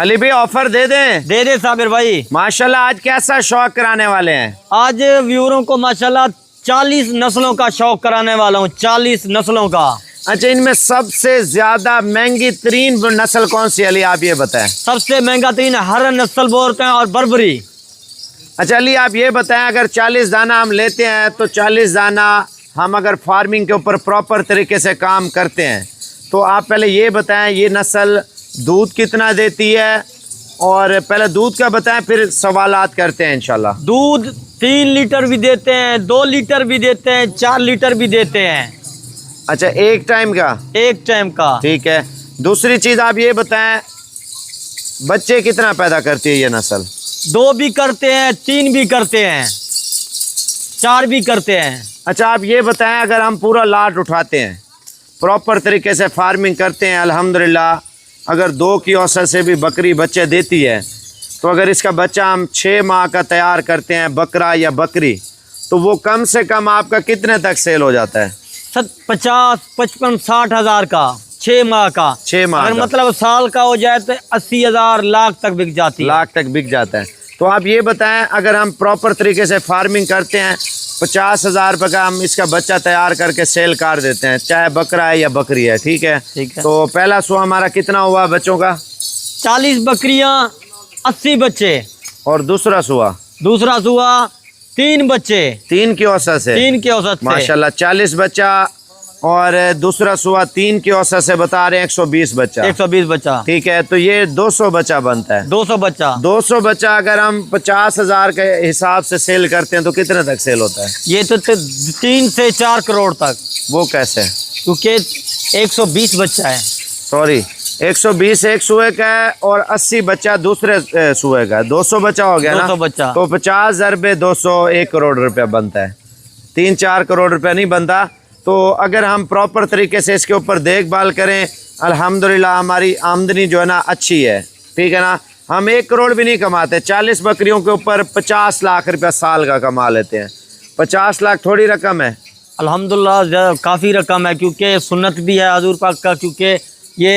अली भाई ऑफर दे दे साबिर भाई। माशाल्लाह आज कैसा शौक कराने वाले हैं? आज व्यूअरों को माशाल्लाह 40 नस्लों का शौक कराने वाला हूँ, 40 नस्लों का। अच्छा, इनमें सबसे ज्यादा महंगी तरीन नस्ल कौन सी अली, आप ये बताएं। सबसे महंगा तरीन हर नस्ल बोलते हैं और बर्बरी। अच्छा अली आप ये बताएं, अगर 40 दाना हम लेते हैं तो 40 दाना हम अगर फार्मिंग के ऊपर प्रॉपर तरीके से काम करते हैं तो आप पहले ये बताएं ये नस्ल दूध कितना देती है, और पहले दूध का बताएं फिर सवालात करते हैं इंशाल्लाह। दूध 3 लीटर भी देते हैं, 2 लीटर भी देते हैं, 4 लीटर भी देते हैं। अच्छा एक टाइम का? एक टाइम का। ठीक है। दूसरी चीज आप ये बताएं बच्चे कितना पैदा करती है ये नस्ल? 2 भी करते हैं, 3 भी करते हैं, 4 भी करते हैं। अच्छा आप ये बताएं अगर हम पूरा लाट उठाते हैं प्रॉपर तरीके से फार्मिंग करते हैं अल्हम्दुलिल्लाह, अगर 2 की औसत से भी बकरी बच्चे देती है तो अगर इसका बच्चा हम 6 माह का तैयार करते हैं बकरा या बकरी, तो वो कम से कम आपका कितने तक सेल हो जाता है? 50, 55, 60 हज़ार का 6 माह का। 6 माह अगर का मतलब साल का हो जाए तो 80 हज़ार, लाख तक बिक जाती है। लाख तक बिक जाता है। तो आप ये बताएं अगर हम प्रॉपर तरीके से फार्मिंग करते हैं 50,000 रुपये का हम इसका बच्चा तैयार करके सेल कर देते हैं, चाहे बकरा है या बकरी है, ठीक है? ठीक है। तो पहला सुआ हमारा कितना हुआ बच्चों का? 40 बकरियां, 80 बच्चे। और दूसरा सुआ? दूसरा सुआ 3 बच्चे, 3 की औसत से। 3 की औसत से माशाल्लाह 40 बच्चा, और दूसरा सुआ 3 की औसत से बता रहे हैं 120 बच्चा। 120 बच्चा, ठीक है। तो ये 200 बच्चा बनता है। 200 बच्चा। 200 बच्चा अगर हम 50,000 के हिसाब से सेल करते हैं तो कितने तक सेल होता है? ये तो 3 से 4 करोड़ तक। वो कैसे? क्योंकि 120 बच्चा है। सॉरी 120 एक सुए का है और 80 बच्चा दूसरे सुए का है। 200 बच्चा हो गया 200 ना? बच्चा। तो 50 ज़रबे 200 1 करोड़ रुपया बनता है। 3-4 करोड़ रुपया नहीं बनता। तो अगर हम प्रॉपर तरीके से इसके ऊपर देखभाल करें अल्हम्दुलिल्लाह हमारी आमदनी जो है ना अच्छी है, ठीक है ना? हम 1 करोड़ भी नहीं कमाते, 40 बकरियों के ऊपर 50 लाख रुपया साल का कमा लेते हैं। 50 लाख थोड़ी रकम है? अल्हम्दुलिल्लाह काफ़ी रकम है, क्योंकि सुन्नत भी है हजूर पाक का, क्योंकि ये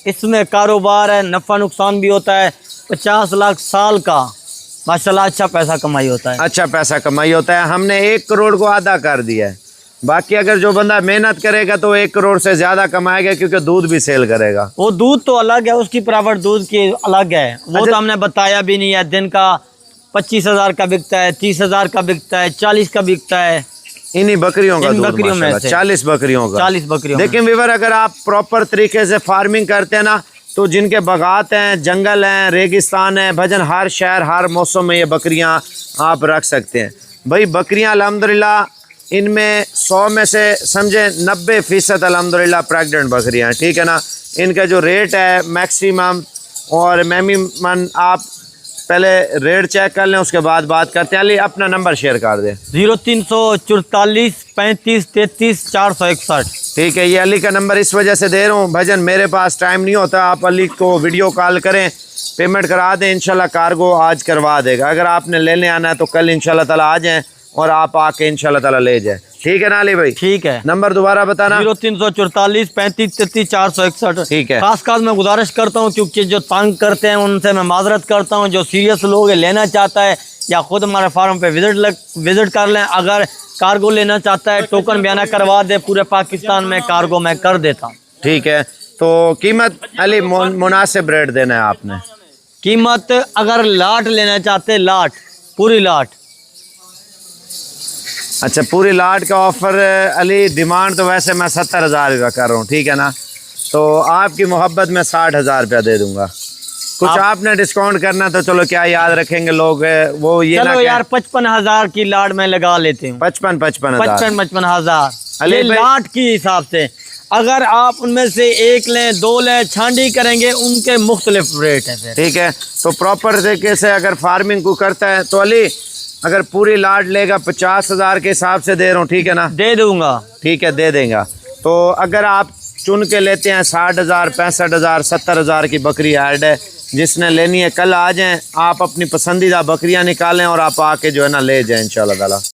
इसमें कारोबार है, नफ़ा नुकसान भी होता है। 50 लाख साल का माशाल्लाह अच्छा पैसा कमाई होता है। अच्छा पैसा कमाई होता है। हमने 1 करोड़ को आधा कर दिया है। बाकी अगर जो बंदा मेहनत करेगा तो 1 करोड़ से ज़्यादा कमाएगा, क्योंकि दूध भी सेल करेगा। वो दूध तो अलग है, उसकी प्राइवेट दूध की अलग है, वो तो हमने बताया भी नहीं है। दिन का 25,000 का बिकता है, 30,000 का बिकता है, 40 का बिकता है। इन्हीं बकरियों का दूध बकरियों में से 40 बकरियों का। 40 बकरियों। लेकिन विवर अगर आप प्रॉपर तरीके से फार्मिंग करते हैं ना, तो जिनके बागात हैं, जंगल हैं, रेगिस्तान है, भजन हर शहर हर मौसम में ये बकरियां आप रख सकते हैं। भाई बकरियां अल्हम्दुलिल्लाह इनमें 100 में से समझे 90% अल्हम्दुलिल्लाह प्रेग्नेंट बकरियां हैं, ठीक है ना? इनका जो रेट है मैक्सिमम और मिनिमम आप पहले रेट चेक कर लें, उसके बाद बात करते हैं। अली अपना नंबर शेयर कर दें। 0344 35 33 461। ठीक है, ये अली का नंबर इस वजह से दे रहा हूँ भजन मेरे पास टाइम नहीं होता, आप अली को वीडियो कॉल करें, पेमेंट करा दें, इंशाल्लाह कार्गो आज करवा देगा। अगर आपने लेने आना है तो कल इंशाल्लाह ताला आ जाएं और आप आके इंशाल्लाह ताला ले जाएं, ठीक है ना अली भाई? ठीक है। नंबर दोबारा बताना। 0344 35 33 461। ठीक है। खास मैं गुजारिश करता हूँ, क्योंकि जो तंग करते हैं उनसे मैं माजरत करता हूँ। जो सीरियस लोग लेना चाहता है या खुद हमारे फार्म पे विजिट कर लें। अगर कार्गो लेना चाहता है टोकन बयाना करवा दे, पूरे पाकिस्तान में कार्गो मैं कर देता हूँ। ठीक है। तो कीमत अली मुनासिब रेट देना है आपने। कीमत अगर लाट लेना चाहते हैं, लाट पूरी लाट। अच्छा पूरी लाट का ऑफर अली, डिमांड तो वैसे मैं 70,000 रुपया कर रहा हूँ, ठीक है ना? तो आपकी मोहब्बत में 60,000 रुपया दे दूंगा। कुछ आपने डिस्काउंट करना तो चलो, क्या याद रखेंगे लोग वो ये चलो यार 55,000 की लाट में लगा लेते हूँ। 55,000 ये लाट की हिसाब से। अगर आप उनमें से 1 लें 2 लें, छांडी करेंगे, उनके मुख्तलिफ रेट है। ठीक है। तो प्रॉपर तरीके से अगर फार्मिंग को करता है तो अली अगर पूरी लाट लेगा 50,000 के हिसाब से दे रहा हूँ, ठीक है ना? दे दूंगा। ठीक है दे देंगे। तो अगर आप चुन के लेते हैं 60,000 65,000 70,000 की बकरी ऐड है, जिसने लेनी है कल आ जाएं, आप अपनी पसंदीदा बकरियां निकालें और आप आके जो है ना ले जाएं इंशाल्लाह ताला।